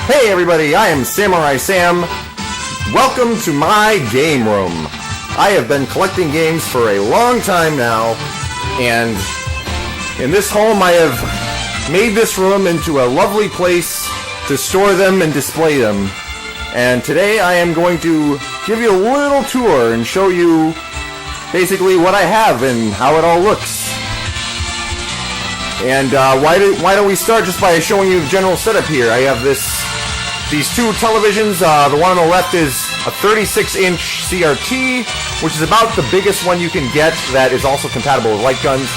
Hey everybody, I am Samurai Sam. Welcome to my game room. I have been collecting games for a long time now, and in this home I have made this room into a lovely place to store them and display them. And today I am going to give you a little tour and show you basically what I have and how it all looks. And why don't we start just by showing you the general setup here. I have these two televisions. The one on the left is a 36-inch CRT, which is about the biggest one you can get that is also compatible with light guns.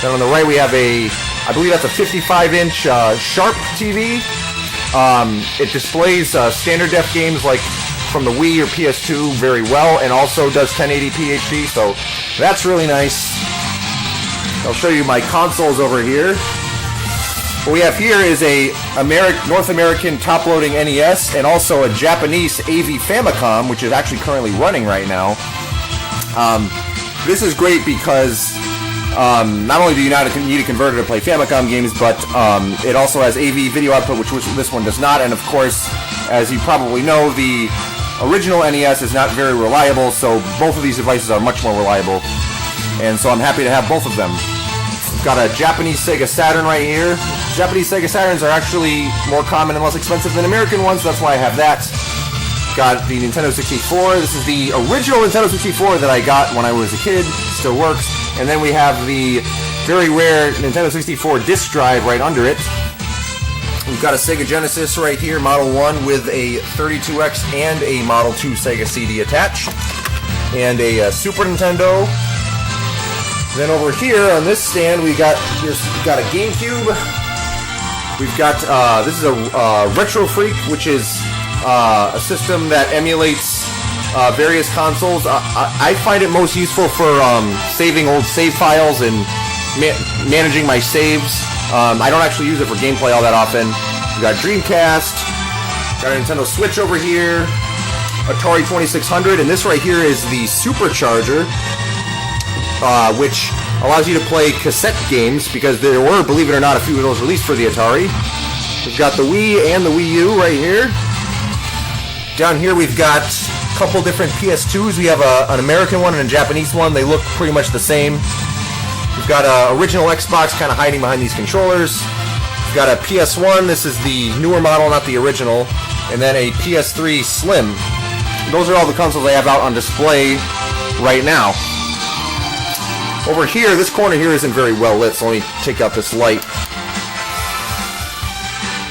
Then on the right we have I believe that's a 55-inch Sharp TV. It displays standard def games like from the Wii or PS2 very well, and also does 1080p HD, so that's really nice. I'll show you my consoles over here. What we have here is a North American top-loading NES and also a Japanese AV Famicom, which is actually currently running right now. This is great because not only do you not need a converter to play Famicom games, but it also has AV video output, which this one does not. And of course, as you probably know, the original NES is not very reliable, so both of these devices are much more reliable. And so I'm happy to have both of them. We've got a Japanese Sega Saturn right here. Japanese Sega Saturns are actually more common and less expensive than American ones, so that's why I have that. Got the Nintendo 64. This is the original Nintendo 64 that I got when I was a kid. Still works. And then we have the very rare Nintendo 64 disc drive right under it. We've got a Sega Genesis right here, Model 1, with a 32X and a Model 2 Sega CD attached. And a Super Nintendo. Then over here on this stand we've got a GameCube. We've got this is a Retro Freak, which is a system that emulates various consoles. I find it most useful for saving old save files and managing my saves. I don't actually use it for gameplay all that often. We've got Dreamcast, got a Nintendo Switch over here, Atari 2600, and this right here is the Supercharger, which allows you to play cassette games, because there were, believe it or not, a few of those released for the Atari. We've got the Wii and the Wii U right here. Down here we've got a couple different PS2s. We have an American one and a Japanese one. They look pretty much the same. We've got an original Xbox kind of hiding behind these controllers. We've got a PS1. This is the newer model, not the original. And then a PS3 Slim. Those are all the consoles I have out on display right now. Over here, this corner here isn't very well lit, so let me take out this light.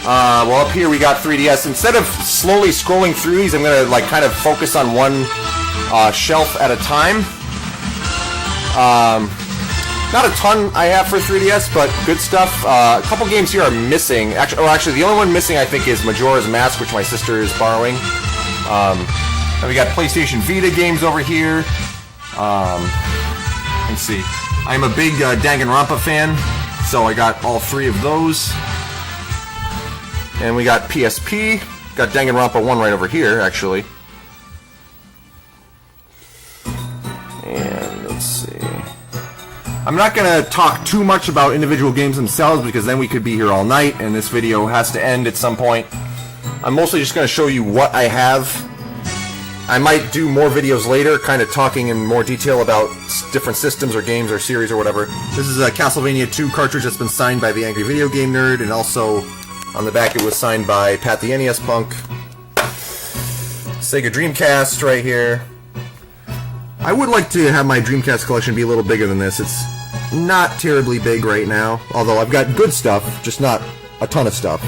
Well, up here we got 3DS. Instead of slowly scrolling through these, I'm going to kind of focus on one shelf at a time. Not a ton I have for 3DS, but good stuff. A couple games here are missing. Actually, the only one missing I think is Majora's Mask, which my sister is borrowing. And we got PlayStation Vita games over here. Let's see. I'm a big Danganronpa fan, so I got all three of those. And we got PSP. Got Danganronpa 1 right over here, actually. And let's see. I'm not going to talk too much about individual games themselves, because then we could be here all night, and this video has to end at some point. I'm mostly just going to show you what I have. I might do more videos later, kind of talking in more detail about different systems or games or series or whatever. This is a Castlevania 2 cartridge that's been signed by the Angry Video Game Nerd, and also on the back it was signed by Pat the NES Punk. Sega Dreamcast right here. I would like to have my Dreamcast collection be a little bigger than this. It's not terribly big right now, although I've got good stuff, just not a ton of stuff.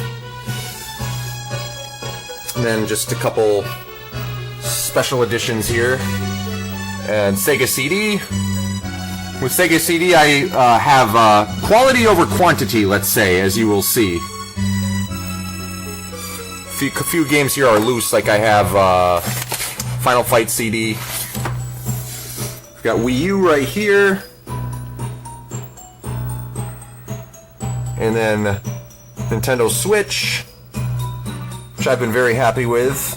And then just a couple special editions here, and Sega CD. With Sega CD I have quality over quantity, let's say, as you will see. A few games here are loose, like I have Final Fight CD. We've got Wii U right here, and then Nintendo Switch, which I've been very happy with.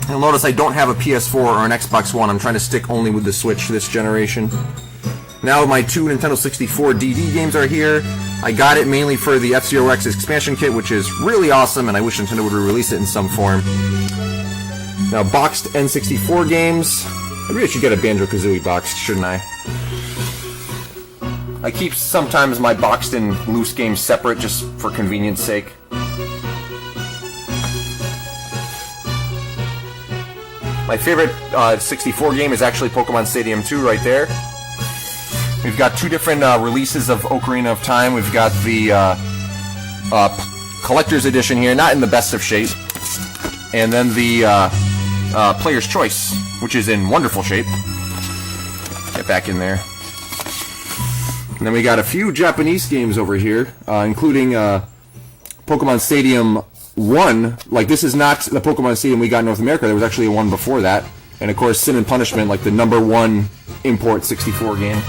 You'll notice I don't have a PS4 or an Xbox One. I'm trying to stick only with the Switch this generation. Now my 2 Nintendo 64 DD games are here. I got it mainly for the F-Zero X expansion kit, which is really awesome, and I wish Nintendo would release it in some form. Now, boxed N64 games. I really should get a Banjo-Kazooie box, shouldn't I? I keep sometimes my boxed and loose games separate just for convenience sake. My favorite 64 game is actually Pokemon Stadium 2 right there. We've got 2 different releases of Ocarina of Time. We've got the Collector's Edition here, not in the best of shape. And then the Player's Choice, which is in wonderful shape. Get back in there. And then we got a few Japanese games over here, including Pokemon Stadium 1. Like, this is not the Pokemon Stadium we got in North America. There was actually a one before that. And of course, Sin and Punishment, like the #1 import 64 game.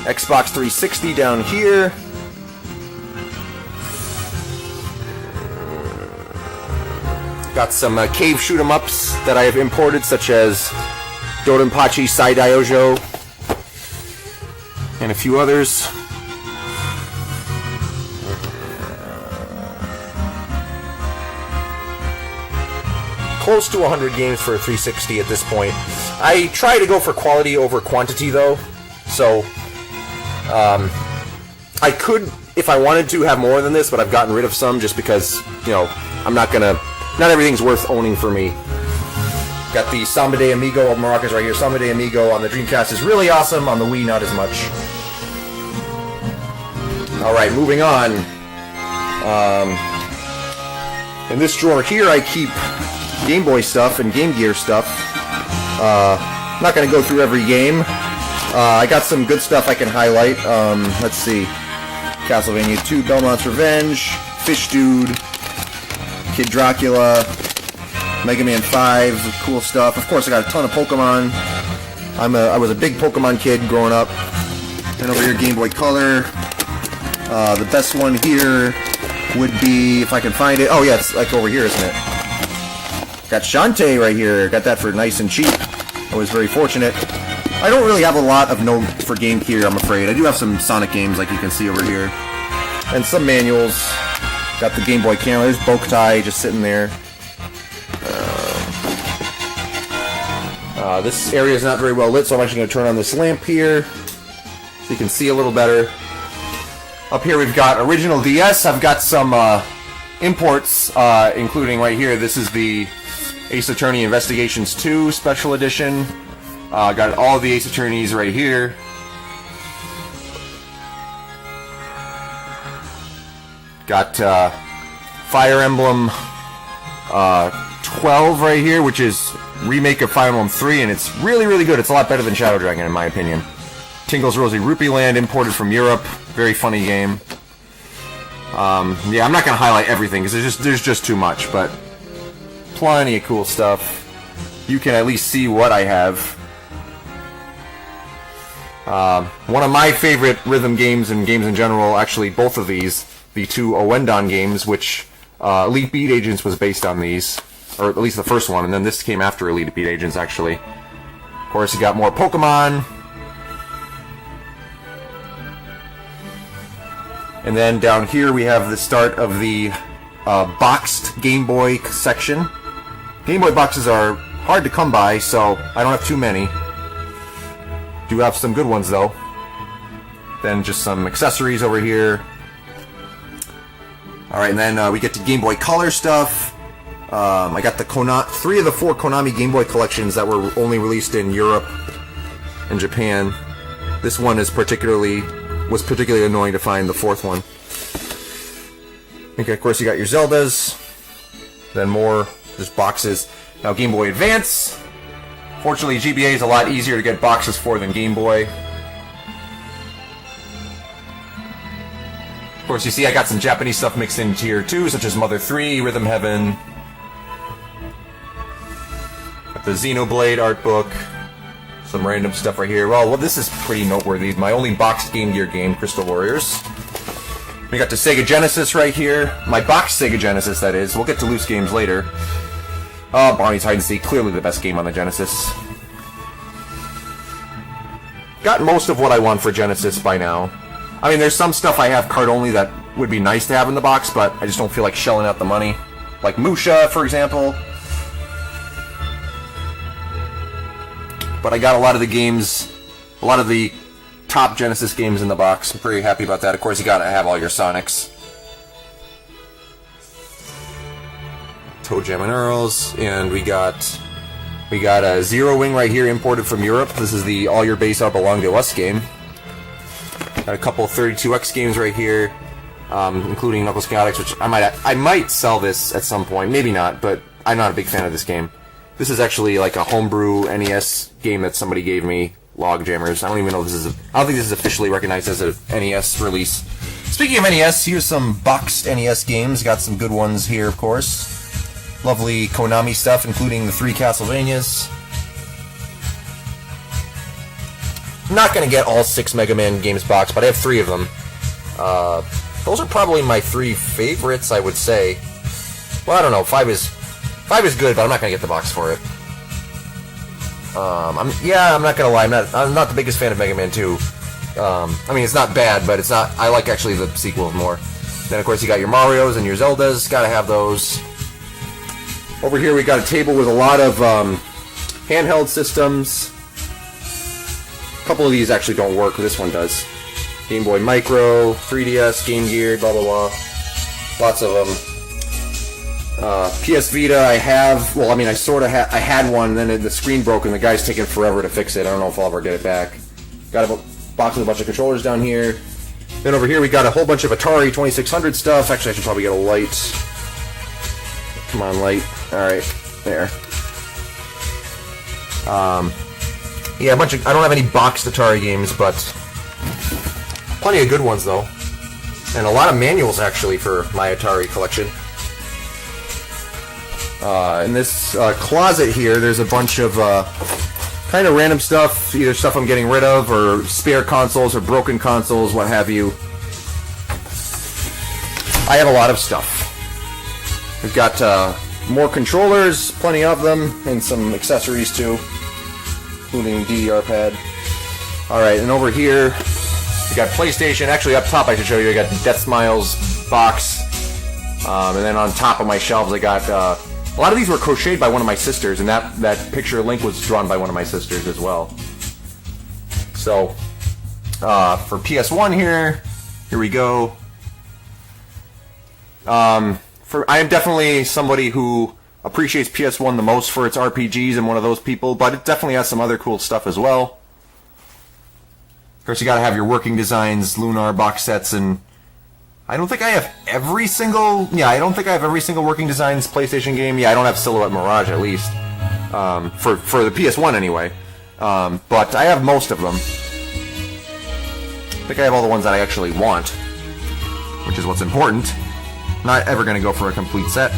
Xbox 360 down here. Got some cave shoot-em-ups that I have imported, such as Dodonpachi Saidaijo, and a few others. Close to 100 games for a 360 at this point. I try to go for quality over quantity, though, so I could, if I wanted to, have more than this, but I've gotten rid of some just because, you know, I'm not gonna... Not everything's worth owning for me. Got the Samba de Amigo maracas right here. Samba de Amigo on the Dreamcast is really awesome. On the Wii, not as much. Alright, moving on. In this drawer here, I keep Game Boy stuff and Game Gear stuff. I'm not going to go through every game. I got some good stuff I can highlight. Let's see. Castlevania 2, Belmont's Revenge, Fish Dude, Kid Dracula, Mega Man 5, cool stuff. Of course, I got a ton of Pokemon. I was a big Pokemon kid growing up. And over here, Game Boy Color. The best one here would be, if I can find it. Oh yeah, it's like over here, isn't it? Got Shantae right here. Got that for nice and cheap. I was very fortunate. I don't really have a lot of note for Game Gear, I'm afraid. I do have some Sonic games, like you can see over here, and some manuals. Got the Game Boy camera. There's Boktai just sitting there. This area is not very well lit, so I'm actually going to turn on this lamp here so you can see a little better. Up here we've got original DS. I've got some imports, including right here. This is the Ace Attorney Investigations 2 Special Edition. Got all the Ace Attorneys right here. Got Fire Emblem 12 right here, which is remake of Fire Emblem 3, and it's really, really good. It's a lot better than Shadow Dragon, in my opinion. Tingle's Rosy Rupee Land, imported from Europe. Very funny game. Yeah, I'm not going to highlight everything, because there's just too much, but plenty of cool stuff. You can at least see what I have. One of my favorite rhythm games and games in general, actually both of these, the 2 Ouendan games, which Elite Beat Agents was based on these, or at least the first one, and then this came after Elite Beat Agents, actually. Of course, you got more Pokemon. And then down here we have the start of the boxed Game Boy section. Game Boy boxes are hard to come by, so I don't have too many. Do have some good ones, though. Then just some accessories over here. Alright, and then we get to Game Boy Color stuff. I got the 3 of the 4 Konami Game Boy collections that were only released in Europe and Japan. This one was particularly annoying to find, the 4th one. Okay, of course you got your Zeldas. Then more just boxes. Now Game Boy Advance. Fortunately, GBA is a lot easier to get boxes for than Game Boy. Of course, you see I got some Japanese stuff mixed in here too, such as Mother 3, Rhythm Heaven. Got the Xenoblade art book. Some random stuff right here. Well, this is pretty noteworthy. My only boxed Game Gear game, Crystal Warriors. We got the Sega Genesis right here. My boxed Sega Genesis, that is. We'll get to loose games later. Bonnie's Hide and Seek, clearly the best game on the Genesis. got most of what I want for Genesis by now. I mean, there's some stuff I have card-only that would be nice to have in the box, but I just don't feel like shelling out the money. Like Musha, for example. But I got a lot of the games, a lot of the top Genesis games in the box. I'm pretty happy about that. Of course, you gotta have all your Sonics. ToeJam and Earls, and we got a Zero Wing right here imported from Europe. This is the All Your Base Are Belong to Us game. Got a couple 32X games right here, including Knuckles Chaotix, which I might sell this at some point. Maybe not, but I'm not a big fan of this game. This is actually like a homebrew NES game that somebody gave me. Logjammers. I don't even know if this is. I don't think this is officially recognized as a NES release. Speaking of NES, here's some boxed NES games. Got some good ones here, of course. Lovely Konami stuff, including the 3 Castlevanias. I'm not going to get all 6 Mega Man games boxed, but I have 3 of them. Those are probably my 3 favorites, I would say. Well, I don't know. 5 is good, but I'm not going to get the box for it. I'm not going to lie. I'm not the biggest fan of Mega Man 2. I mean, it's not bad, but it's not. I like actually the sequel more. Then, of course, you got your Marios and your Zeldas. Got to have those. Over here, we got a table with a lot of handheld systems. A couple of these actually don't work. This one does. Game Boy Micro, 3DS, Game Gear, blah, blah, blah. Lots of them. PS Vita, I have. Well, I mean, I had one, and then the screen broke, and the guy's taking forever to fix it. I don't know if I'll ever get it back. Got a box with a bunch of controllers down here. Then over here, we got a whole bunch of Atari 2600 stuff. Actually, I should probably get a light. Come on, light. Alright, there. Yeah, a bunch of. I don't have any boxed Atari games, but plenty of good ones, though. And a lot of manuals, actually, for my Atari collection. In this closet here, there's a bunch of kind of random stuff, either stuff I'm getting rid of, or spare consoles, or broken consoles, what have you. I have a lot of stuff. We've got more controllers, plenty of them, and some accessories too, including DDR pad. Alright, and over here, we got PlayStation. Actually, up top I should show you, I got Death Smiles box. And then on top of my shelves I got... a lot of these were crocheted by one of my sisters, and that picture link was drawn by one of my sisters as well. So, for PS1 here we go. I am definitely somebody who appreciates PS1 the most for its RPGs, and one of those people, but it definitely has some other cool stuff as well. Of course, you gotta have your working designs, Lunar box sets, and I don't think I have every single working designs PlayStation game. Yeah, I don't have Silhouette Mirage, at least. For the PS1, anyway. But I have most of them. I think I have all the ones that I actually want, which is what's important. Not ever going to go for a complete set.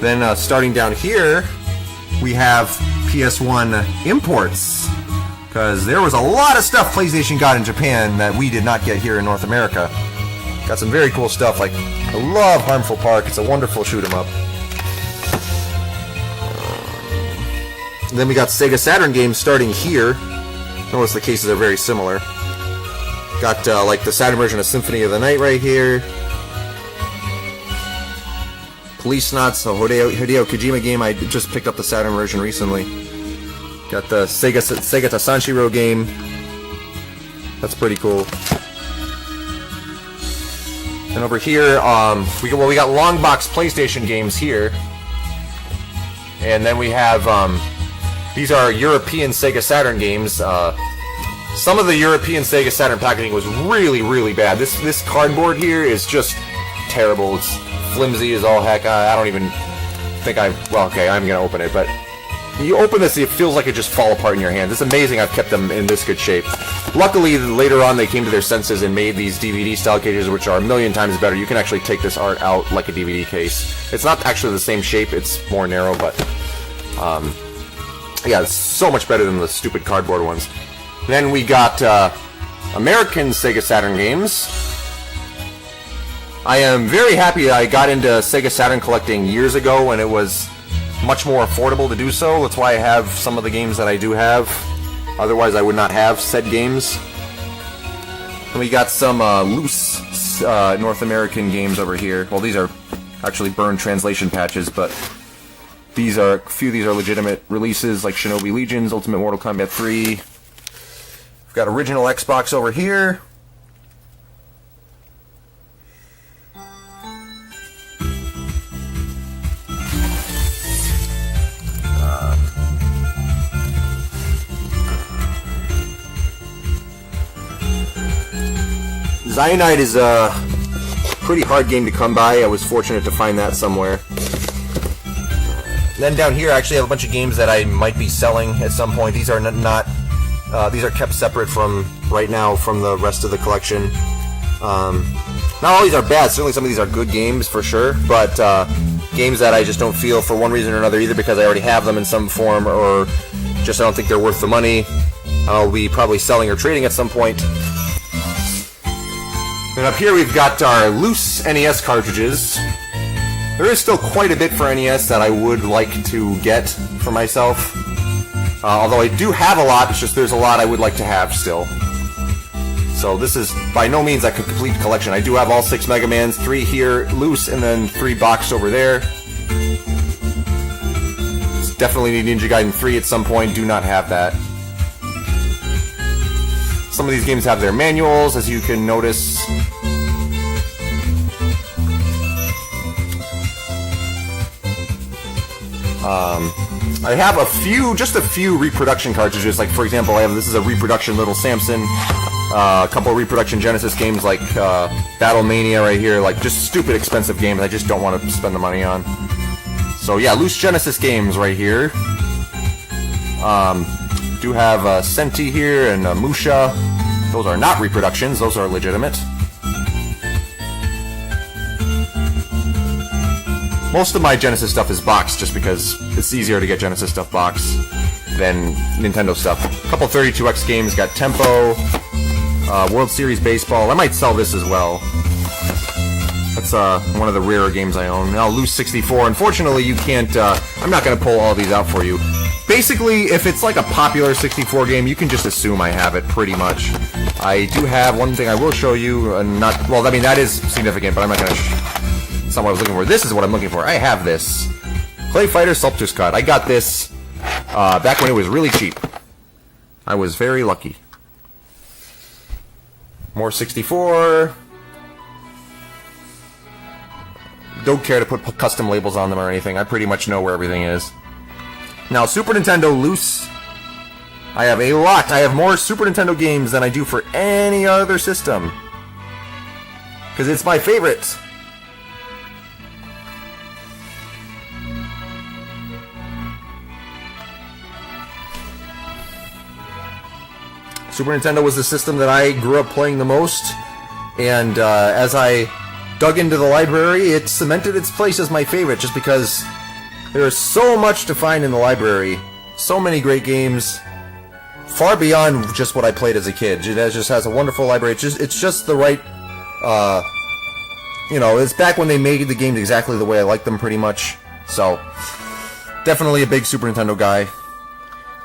Then, starting down here, we have PS1 imports, because there was a lot of stuff PlayStation got in Japan that we did not get here in North America. Got some very cool stuff, like I love Harmful Park. It's a wonderful shoot 'em up. Then we got Sega Saturn games starting here. Notice the cases are very similar. Got like the Saturn version of Symphony of the Night right here. Policenauts, a Hideo Kojima game. I just picked up the Saturn version recently. Got the Sega Tasanshiro game. That's pretty cool. And over here, we got long box PlayStation games here. And then we have these are European Sega Saturn games. Some of the European Sega Saturn packaging was really, really bad. This cardboard here is just terrible. It's flimsy as all heck. I don't even think well, okay, I'm gonna open it, but you open this, it feels like it just fall apart in your hands. It's amazing I've kept them in this good shape. Luckily, later on, they came to their senses and made these DVD-style cases, which are a million times better. You can actually take this art out like a DVD case. It's not actually the same shape, it's more narrow, but yeah, it's so much better than the stupid cardboard ones. Then we got American Sega Saturn games. I am very happy that I got into Sega Saturn collecting years ago when it was much more affordable to do so. That's why I have some of the games that I do have. Otherwise, I would not have said games. And we got some loose North American games over here. Well, these are actually burned translation patches, but a few of these are legitimate releases, like Shinobi Legions, Ultimate Mortal Kombat 3. We've got original Xbox over here. Zionide is a pretty hard game to come by. I was fortunate to find that somewhere. Then down here, I actually have a bunch of games that I might be selling at some point. These are these are kept separate from right now from the rest of the collection. Not all these are bad. Certainly, some of these are good games for sure, but games that I just don't feel for one reason or another, either because I already have them in some form or just I don't think they're worth the money. I'll be probably selling or trading at some point. And up here we've got our loose NES cartridges. There is still quite a bit for NES that I would like to get for myself. Although I do have a lot, it's just there's a lot I would like to have still. So this is by no means a complete collection. I do have all 6 Mega Mans, 3 here loose, and then 3 boxed over there. Definitely need Ninja Gaiden 3 at some point, do not have that. Some of these games have their manuals, as you can notice. I have just a few reproduction cartridges. Like for example, this is a reproduction Little Samson. A couple of reproduction Genesis games like Battle Mania right here. Like just stupid expensive games I just don't want to spend the money on. So yeah, loose Genesis games right here. Do have Senti here and Musha. Those are not reproductions, those are legitimate. Most of my Genesis stuff is boxed just because it's easier to get Genesis stuff boxed than Nintendo stuff. A couple 32X games, got Tempo, World Series Baseball. I might sell this as well. That's one of the rarer games I own. Now, Loose 64. Unfortunately, you can't... I'm not going to pull all these out for you. Basically, if it's like a popular 64 game, you can just assume I have it, pretty much. I do have one thing I will show you, well, I mean, that is significant, but I'm not going to... It's not what I was looking for. This is what I'm looking for. I have this. Clay Fighter Sculptor's Cut. I got this back when it was really cheap. I was very lucky. More 64. Don't care to put custom labels on them or anything. I pretty much know where everything is. Now, Super Nintendo loose. I have a lot. I have more Super Nintendo games than I do for any other system. Because it's my favorite. Super Nintendo was the system that I grew up playing the most. And as I dug into the library, it cemented its place as my favorite just because there is so much to find in the library. So many great games. Far beyond just what I played as a kid. It just has a wonderful library. It's just the right... it's back when they made the games exactly the way I like them, pretty much. So, definitely a big Super Nintendo guy.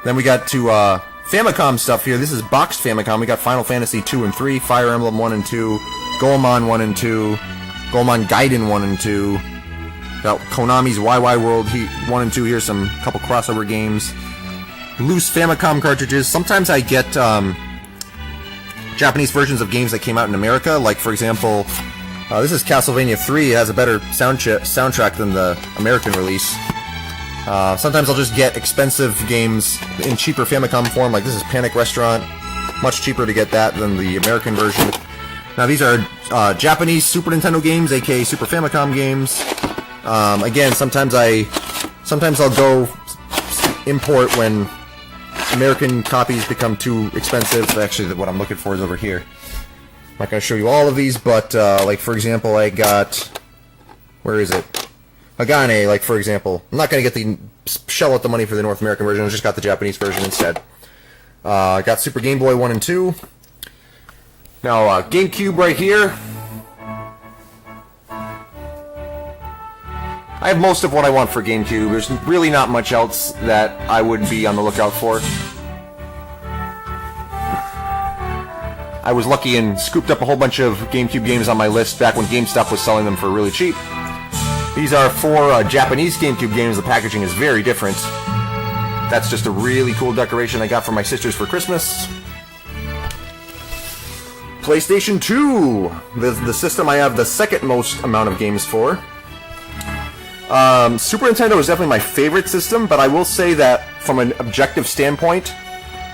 Then we got to Famicom stuff here. This is boxed Famicom. We got Final Fantasy 2 and 3, Fire Emblem 1 and 2, Goemon 1 and 2, Goemon Gaiden 1 and 2. Got Konami's YY World 1 and 2 here, some couple crossover games. Loose Famicom cartridges. Sometimes I get Japanese versions of games that came out in America. Like, for example, this is Castlevania 3. It has a better soundtrack than the American release. Sometimes I'll just get expensive games in cheaper Famicom form. Like, this is Panic Restaurant. Much cheaper to get that than the American version. Now, these are Japanese Super Nintendo games, aka Super Famicom games. Again, sometimes I'll go import when American copies become too expensive. Actually, what I'm looking for is over here. I'm not going to show you all of these, but, like, for example, I got... Where is it? Hagane, like, for example. I'm not going to get shell out the money for the North American version. I just got the Japanese version instead. I got Super Game Boy 1 and 2. Now, GameCube right here. I have most of what I want for GameCube. There's really not much else that I would be on the lookout for. I was lucky and scooped up a whole bunch of GameCube games on my list back when GameStop was selling them for really cheap. These are 4 Japanese GameCube games. The packaging is very different. That's just a really cool decoration I got for my sisters for Christmas. PlayStation 2! The system I have the second most amount of games for. Super Nintendo is definitely my favorite system, but I will say that from an objective standpoint,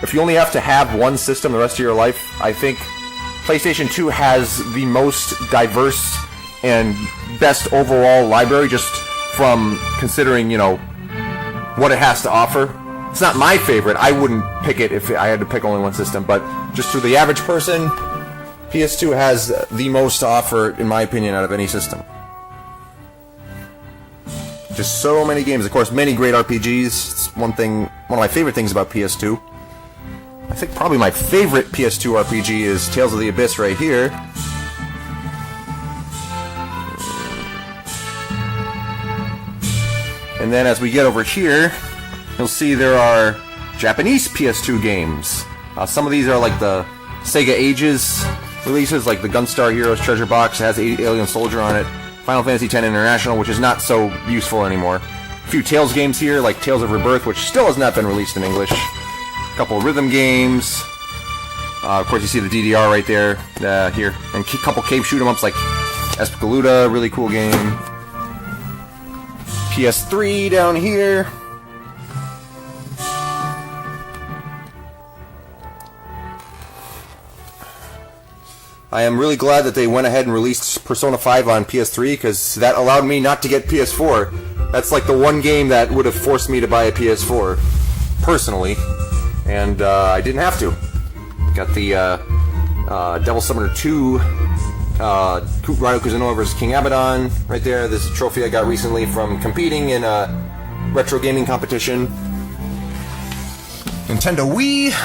if you only have to have one system the rest of your life, I think PlayStation 2 has the most diverse and best overall library, just from considering, you know, what it has to offer. It's not my favorite. I wouldn't pick it if I had to pick only one system, but just to the average person, PS2 has the most to offer, in my opinion, out of any system. Just so many games. Of course, many great RPGs. It's one of my favorite things about PS2. I think probably my favorite PS2 RPG is Tales of the Abyss right here. And then as we get over here, you'll see there are Japanese PS2 games. Some of these are like the Sega Ages releases, like the Gunstar Heroes Treasure Box. It has Alien Soldier on it. Final Fantasy X International, which is not so useful anymore. A few Tales games here, like Tales of Rebirth, which still has not been released in English. A couple of rhythm games. Of course, you see the DDR right there, here. And a couple cave shoot-em-ups like Espgaluda, really cool game. PS3 down here. I am really glad that they went ahead and released Persona 5 on PS3, because that allowed me not to get PS4. That's like the one game that would have forced me to buy a PS4, personally, and I didn't have to. Got the Devil Summoner 2, Rhino Kuzunoa vs. King Abaddon, right there. This is a trophy I got recently from competing in a retro gaming competition. Nintendo Wii.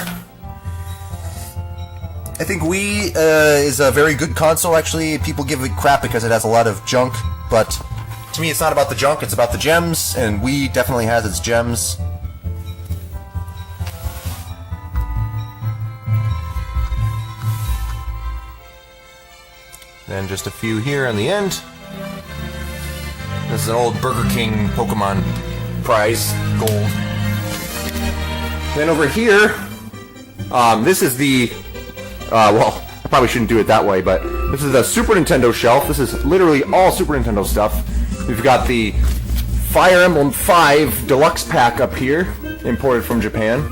I think Wii is a very good console, actually. People give it crap because it has a lot of junk, but to me it's not about the junk, it's about the gems, and Wii definitely has its gems. And just a few here on the end. This is an old Burger King Pokemon prize, gold. Then over here, this is the well, I probably shouldn't do it that way, but this is the Super Nintendo shelf. This is literally all Super Nintendo stuff. We've got the Fire Emblem 5 Deluxe Pack up here, imported from Japan.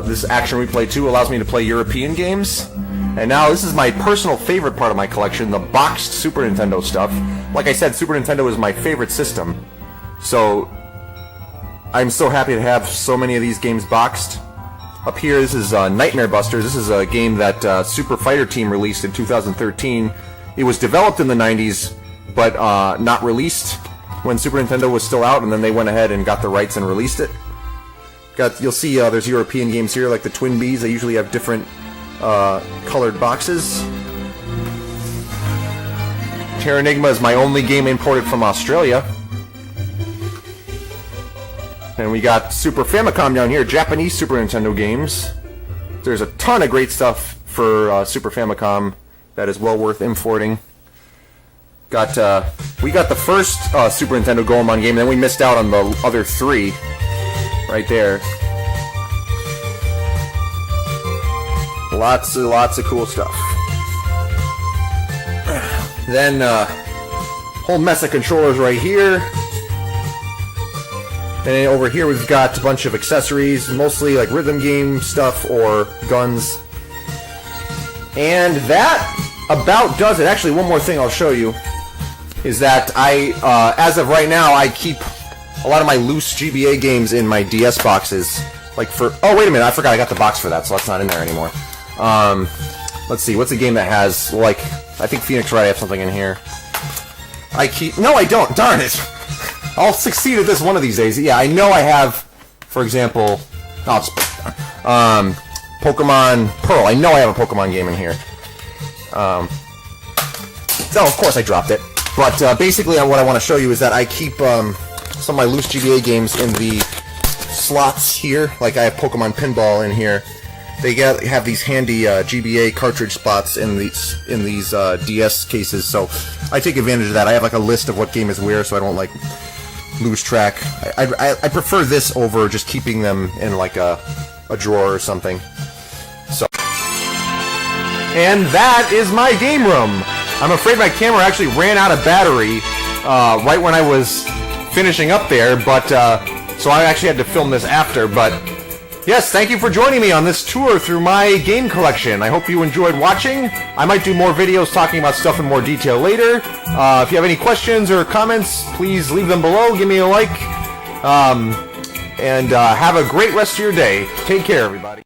This Action Replay 2 allows me to play European games. And now this is my personal favorite part of my collection, the boxed Super Nintendo stuff. Like I said, Super Nintendo is my favorite system. So I'm so happy to have so many of these games boxed. Up here, this is Nightmare Busters. This is a game that Super Fighter Team released in 2013. It was developed in the 90s, but not released when Super Nintendo was still out, and then they went ahead and got the rights and released it. You'll see there's European games here, like the Twin Bees. They usually have different colored boxes. Terranigma is my only game imported from Australia. And we got Super Famicom down here, Japanese Super Nintendo games. There's a ton of great stuff for Super Famicom that is well worth importing. We got the first Super Nintendo Goemon game, and then we missed out on the other 3 right there. Lots of cool stuff. Then whole mess of controllers right here. And then over here we've got a bunch of accessories, mostly like rhythm game stuff or guns. And that about does it. Actually, one more thing I'll show you is that I, as of right now, I keep a lot of my loose GBA games in my DS boxes. Like for, oh wait a minute, I forgot I got the box for that, so that's not in there anymore. Let's see, what's a game that has, like, I think Phoenix Wright, I have something in here. No I don't, darn it! I'll succeed at this one of these days. Yeah, I know I have, for example, Pokemon Pearl. I know I have a Pokemon game in here. So, of course I dropped it. But basically, what I want to show you is that I keep some of my loose GBA games in the slots here. Like I have Pokemon Pinball in here. They have these handy GBA cartridge spots in these DS cases, so I take advantage of that. I have like a list of what game is where, so I don't like lose track. I prefer this over just keeping them in like a drawer or something. So, and that is my game room. I'm afraid my camera actually ran out of battery right when I was finishing up there, but so I actually had to film this after. But yes, thank you for joining me on this tour through my game collection. I hope you enjoyed watching. I might do more videos talking about stuff in more detail later. If you have any questions or comments, please leave them below. Give me a like. And have a great rest of your day. Take care, everybody.